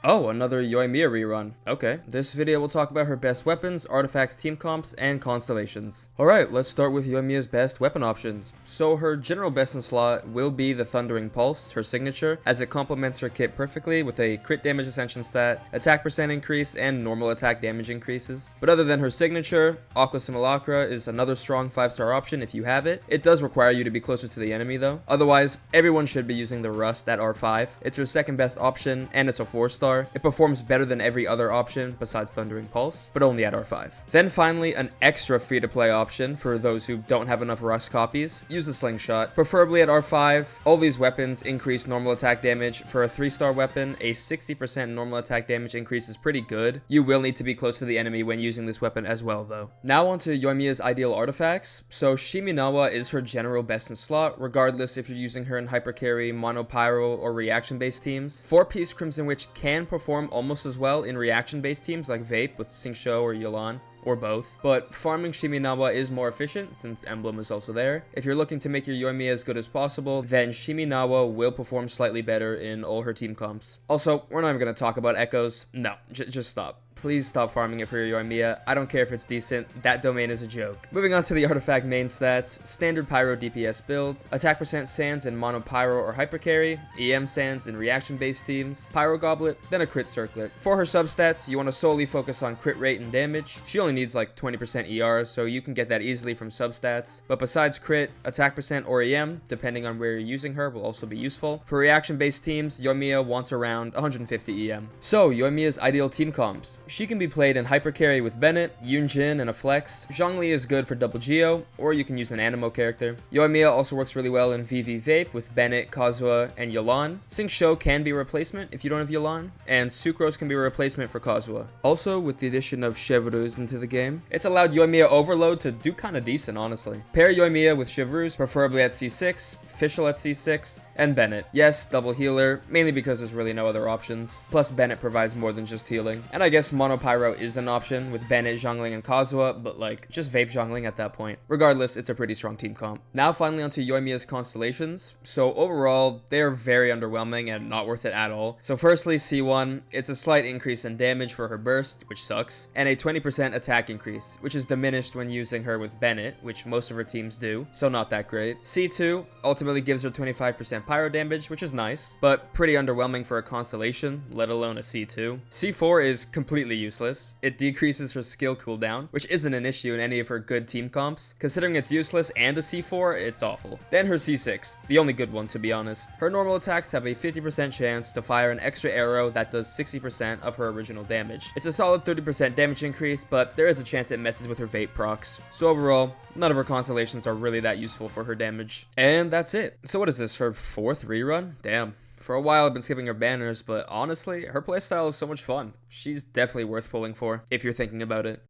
Oh, another Yoimiya rerun. Okay, this video will talk about her best weapons, artifacts, team comps, and constellations. Alright, let's start with Yoimiya's best weapon options. So her general best in slot will be the Thundering Pulse, her signature, as it complements her kit perfectly with a crit damage ascension stat, attack percent increase, and normal attack damage increases. But other than her signature, Aqua Simulacra is another strong 5-star option if you have it. It does require you to be closer to the enemy though. Otherwise, everyone should be using the Rust at R5. It's her second best option, and it's a 4-star. It performs better than every other option besides Thundering Pulse, but only at R5. Then finally, an extra free-to-play option for those who don't have enough Rust copies. Use the Slingshot, preferably at R5. All these weapons increase normal attack damage. For a 3-star weapon, a 60% normal attack damage increase is pretty good. You will need to be close to the enemy when using this weapon as well though. Now onto Yoimiya's ideal artifacts. So Shiminawa is her general best in slot, regardless if you're using her in Hyper Carry, Mono Pyro, or reaction-based teams. 4-piece Crimson Witch can perform almost as well in reaction-based teams like Vape with Xingqiu or Yulan, or both, but farming Shiminawa is more efficient since Emblem is also there. If you're looking to make your Yoimiya as good as possible, then Shiminawa will perform slightly better in all her team comps. Also, we're not even going to talk about echoes. No, just stop. Please stop farming it for your Yoimiya. I don't care if it's decent, that domain is a joke. Moving on to the artifact main stats, standard pyro DPS build, attack percent sands in mono pyro or hyper carry, EM sands in reaction based teams, pyro goblet, then a crit circlet. For her substats, you want to solely focus on crit rate and damage. She only needs like 20% ER, so you can get that easily from substats. But besides crit, attack percent or EM, depending on where you're using her, will also be useful. For reaction based teams, Yoimiya wants around 150 EM. So Yoimiya's ideal team comps. She can be played in Hyper Carry with Bennett, Yunjin, and a Flex. Zhongli is good for double Geo, or you can use an Animo character. Yoimiya also works really well in VV Vape with Bennett, Kazuha, and Yulan. Xingqiu can be a replacement if you don't have Yulan, and Sucrose can be a replacement for Kazuha. Also, with the addition of Chevreuse into the game, it's allowed Yoimiya Overload to do kinda decent, honestly. Pair Yoimiya with Chevreuse, preferably at C6, Fischl at C6, and Bennett. Yes, double healer, mainly because there's really no other options. Plus, Bennett provides more than just healing. And I guess Mono Pyro is an option with Bennett, Zhongling, and Kazuha, but like, just Vape Zhongling at that point. Regardless, it's a pretty strong team comp. Now finally onto Yoimiya's Constellations. So overall, they're very underwhelming and not worth it at all. So firstly, C1, it's a slight increase in damage for her burst, which sucks, and a 20% attack increase, which is diminished when using her with Bennett, which most of her teams do, so not that great. C2 ultimately gives her 25% pyro damage, which is nice, but pretty underwhelming for a Constellation, let alone a C2. C4 is completely useless. It decreases her skill cooldown, which isn't an issue in any of her good team comps. Considering it's useless and a C4, it's awful. Then her C6, the only good one to be honest. Her normal attacks have a 50% chance to fire an extra arrow that does 60% of her original damage. It's a solid 30% damage increase, but there is a chance it messes with her Vape procs. So overall, none of her Constellations are really that useful for her damage. And that's it. So what is this, her 4th rerun? Damn. For a while I've been skipping her banners, but honestly, her playstyle is so much fun. She's definitely worth pulling for, if you're thinking about it.